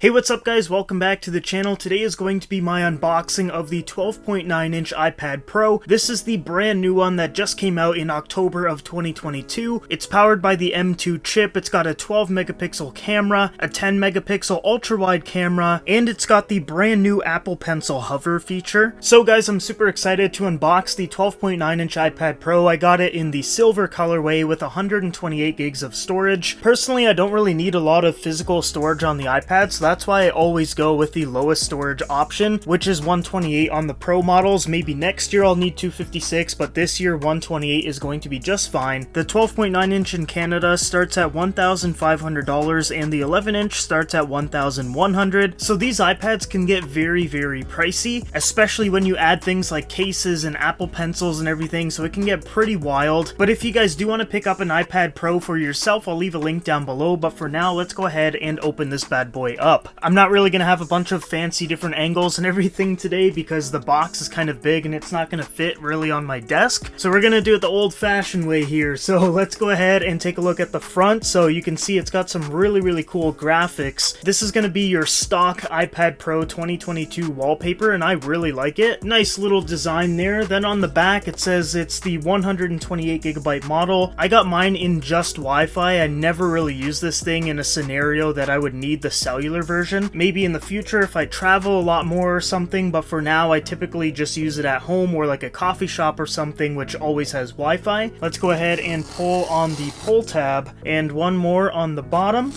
Hey, what's up guys? Welcome back to the channel. Today is going to be my unboxing of the 12.9-inch iPad Pro. This is the brand new one that just came out in October of 2022. It's powered by the M2 chip. It's got a 12 megapixel camera, a 10 megapixel ultra-wide camera, and it's got the brand new Apple Pencil hover feature. So guys, I'm super excited to unbox the 12.9-inch iPad Pro. I got it in the silver colorway with 128 gigs of storage. Personally, I don't really need a lot of physical storage on the iPad, so that's why I always go with the lowest storage option, which is 128 on the Pro models. Maybe next year I'll need 256, but this year 128 is going to be just fine. The 12.9-inch in Canada starts at $1,500 and the 11-inch starts at $1,100. So these iPads can get very, very pricey, especially when you add things like cases and Apple Pencils and everything, so it can get pretty wild. But if you guys do want to pick up an iPad Pro for yourself, I'll leave a link down below. But for now, let's go ahead and open this bad boy up. I'm not really going to have a bunch of fancy different angles and everything today because the box is kind of big and it's not going to fit really on my desk. So we're going to do it the old-fashioned way here. So let's go ahead and take a look at the front. So you can see it's got some really cool graphics. This is going to be your stock iPad Pro 2022 wallpaper and I really like it. Nice little design there. Then on the back it says it's the 128 gigabyte model. I got mine in just Wi-Fi. I never really used this thing in a scenario that I would need the cellular version. Maybe in the future if I travel a lot more or something, but for now I typically just use it at home or like a coffee shop or something which always has Wi-Fi. Let's go ahead and pull on the pull tab and one more on the bottom,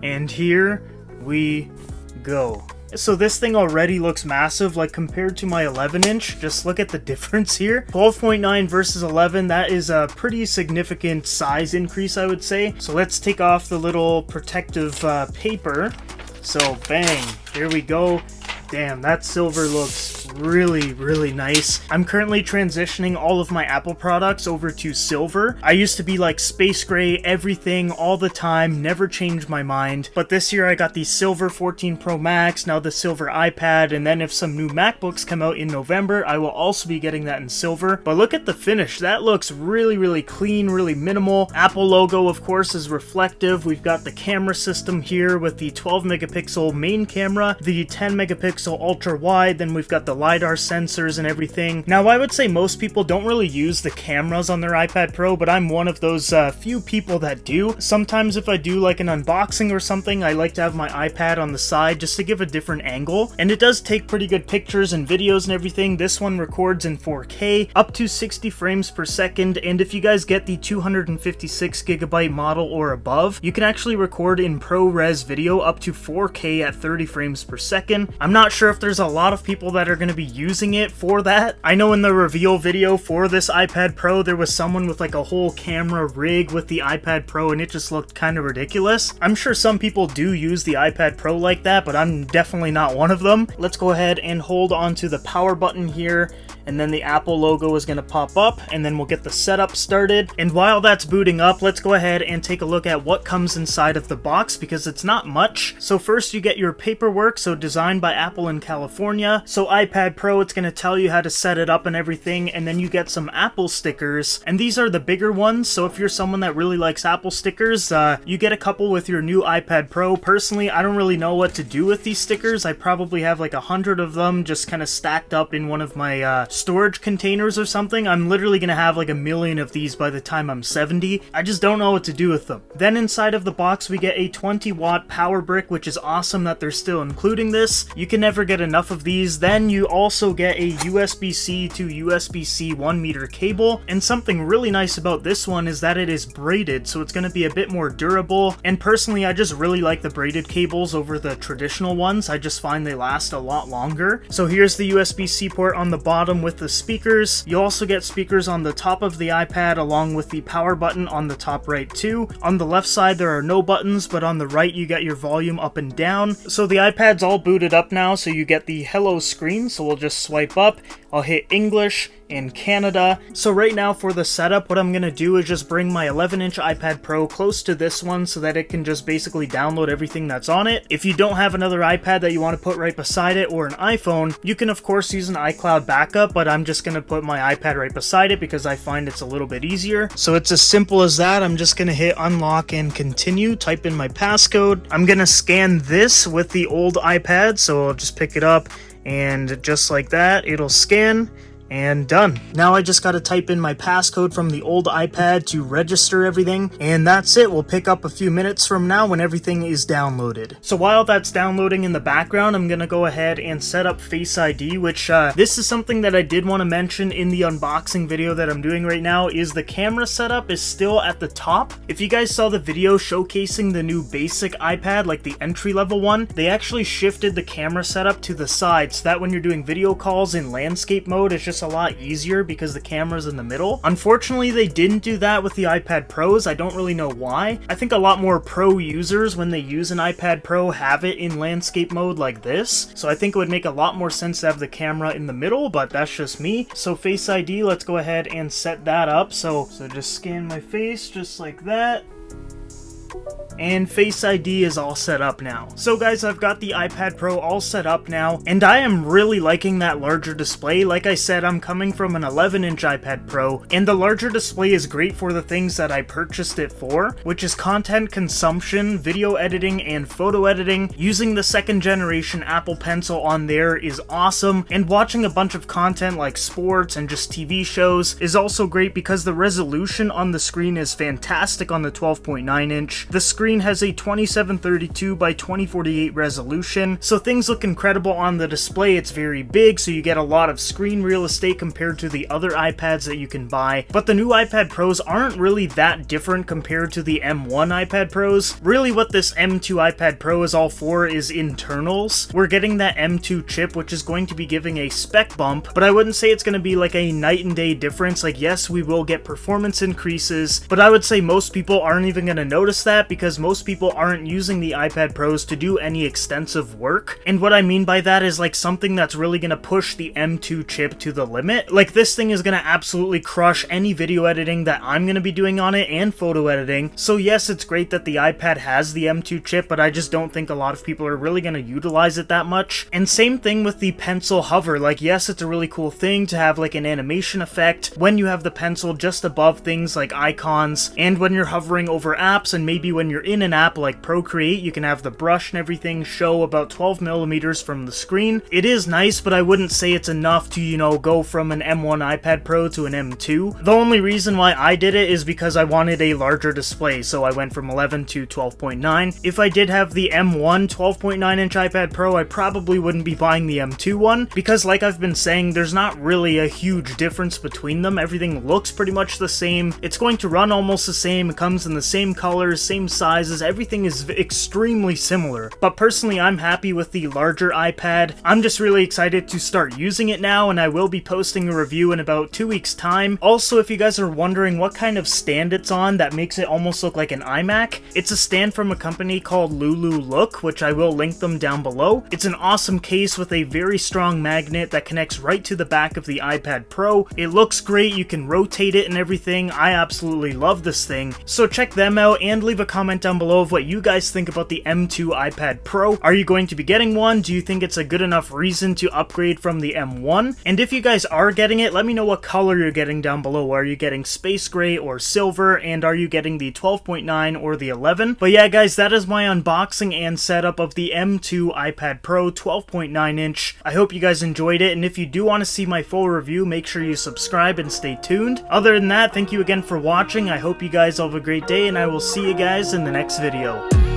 and here we go. So this thing already looks massive, like compared to my 11-inch. Just look at the difference here. 12.9 versus 11, that is a pretty significant size increase, I would say. So let's take off the little protective paper. So bang, here we go. Damn, that silver looks really nice. I'm currently transitioning all of my Apple products over to silver. I used to be like space gray, everything, all the time, never changed my mind. But this year I got the silver 14 Pro Max, now the silver iPad, and then if some new MacBooks come out in November, I will also be getting that in silver. But look at the finish. That looks really clean, really minimal. Apple logo, of course, is reflective. We've got the camera system here with the 12 megapixel main camera, the 10 megapixel ultra wide, then we've got the LiDAR sensors and everything. Now I would say most people don't really use the cameras on their iPad Pro, but I'm one of those few people that do. Sometimes if I do like an unboxing or something, I like to have my iPad on the side just to give a different angle, and it does take pretty good pictures and videos and everything. This one records in 4K up to 60 frames per second, and if you guys get the 256 gigabyte model or above, you can actually record in ProRes video up to 4K at 30 frames per second. I'm not sure if there's a lot of people that are going to be using it for that. I know in the reveal video for this iPad Pro, there was someone with like a whole camera rig with the iPad Pro and it just looked kind of ridiculous. I'm sure some people do use the iPad Pro like that, but I'm definitely not one of them. Let's go ahead and hold on to the power button here, and then the Apple logo is going to pop up, and then we'll get the setup started. And while that's booting up, let's go ahead and take a look at what comes inside of the box, because it's not much. So first you get your paperwork, so designed by Apple in California. So iPad Pro, it's going to tell you how to set it up and everything, and then you get some Apple stickers, and these are the bigger ones. So if you're someone that really likes Apple stickers, you get a couple with your new iPad Pro. Personally, I don't really know what to do with these stickers. I probably have like 100 of them just kind of stacked up in one of my storage containers or something. I'm literally gonna have like 1 million of these by the time I'm 70. I just don't know what to do with them. Then inside of the box we get a 20-watt power brick, which is awesome that they're still including this. You can never get enough of these. Then you also get a USB-C to USB-C 1-meter cable, and something really nice about this one is that it is braided, so it's gonna be a bit more durable. And personally, I just really like the braided cables over the traditional ones. I just find they last a lot longer. So here's the USB-C port on the bottom with the speakers. You also get speakers on the top of the iPad along with the power button on the top right too. On the left side there are no buttons, but on the right you get your volume up and down. So the iPad's all booted up now, so you get the hello screen. So we'll just swipe up, I'll hit English, in Canada. So right now for the setup, what I'm gonna do is just bring my 11-inch iPad Pro close to this one so that it can just basically download everything that's on it. If you don't have another iPad that you want to put right beside it or an iPhone, you can of course use an iCloud backup, but I'm just gonna put my iPad right beside it because I find it's a little bit easier. So it's as simple as that. I'm just gonna hit unlock and continue, type in my passcode. I'm gonna scan this with the old iPad, so I'll just pick it up and just like that, it'll scan. And done. Now I just gotta type in my passcode from the old iPad to register everything, and that's it. We'll pick up a few minutes from now when everything is downloaded. So while that's downloading in the background, I'm gonna go ahead and set up Face ID, which this is something that I did want to mention in the unboxing video that I'm doing right now, is the camera setup is still at the top. If you guys saw the video showcasing the new basic iPad, like the entry-level one, they actually shifted the camera setup to the side so that when you're doing video calls in landscape mode, it's just a lot easier because the camera's in the middle. Unfortunately, they didn't do that with the iPad Pros. I don't really know why. I think a lot more pro users, when they use an iPad Pro, have it in landscape mode like this. So I think it would make a lot more sense to have the camera in the middle, but that's just me. So Face ID, let's go ahead and set that up. So just scan my face just like that. And Face ID is all set up now. So guys, I've got the iPad Pro all set up now, and I am really liking that larger display. Like I said, I'm coming from an 11-inch iPad Pro, and the larger display is great for the things that I purchased it for, which is content consumption, video editing, and photo editing. Using the second generation Apple Pencil on there is awesome, and watching a bunch of content like sports and just TV shows is also great because the resolution on the screen is fantastic on the 12.9-inch. The screen has a 2732 by 2048 resolution, so things look incredible on the display. It's very big, so you get a lot of screen real estate compared to the other iPads that you can buy. But the new iPad Pros aren't really that different compared to the M1 iPad Pros. Really what this M2 iPad Pro is all for is internals. We're getting that M2 chip, which is going to be giving a spec bump, but I wouldn't say it's going to be like a night and day difference. Like, yes, we will get performance increases, but I would say most people aren't even going to notice that because most people aren't using the iPad Pros to do any extensive work. And what I mean by that is like something that's really going to push the M2 chip to the limit. Like, this thing is going to absolutely crush any video editing that I'm going to be doing on it and photo editing. So yes, it's great that the iPad has the M2 chip, but I just don't think a lot of people are really going to utilize it that much. And same thing with the pencil hover. Like, yes, it's a really cool thing to have like an animation effect when you have the pencil just above things like icons, and when you're hovering over apps, and maybe when you're in an app like Procreate, you can have the brush and everything show about 12 millimeters from the screen. It is nice, but I wouldn't say it's enough to, you know, go from an M1 iPad Pro to an M2. The only reason why I did it is because I wanted a larger display, so I went from 11 to 12.9. If I did have the M1 12.9-inch iPad Pro, I probably wouldn't be buying the M2 one, because like I've been saying, there's not really a huge difference between them. Everything looks pretty much the same. It's going to run almost the same. It comes in the same colors, same sizes. Everything is extremely similar. But personally, I'm happy with the larger iPad. I'm just really excited to start using it now, and I will be posting a review in about 2 weeks' time. Also, if you guys are wondering what kind of stand it's on that makes it almost look like an iMac, it's a stand from a company called Lulu Look, which I will link them down below. It's an awesome case with a very strong magnet that connects right to the back of the iPad Pro. It looks great. You can rotate it and everything. I absolutely love this thing. So check them out and leave a comment down below of what you guys think about the M2 iPad Pro. Are you going to be getting one? Do you think it's a good enough reason to upgrade from the M1? And if you guys are getting it, let me know what color you're getting down below. Are you getting space gray or silver? And are you getting the 12.9 or the 11? But yeah, guys, that is my unboxing and setup of the M2 iPad Pro 12.9-inch. I hope you guys enjoyed it, and if you do want to see my full review, make sure you subscribe and stay tuned. Other than that, thank you again for watching. I hope you guys all have a great day, and I will see you guys in the next video.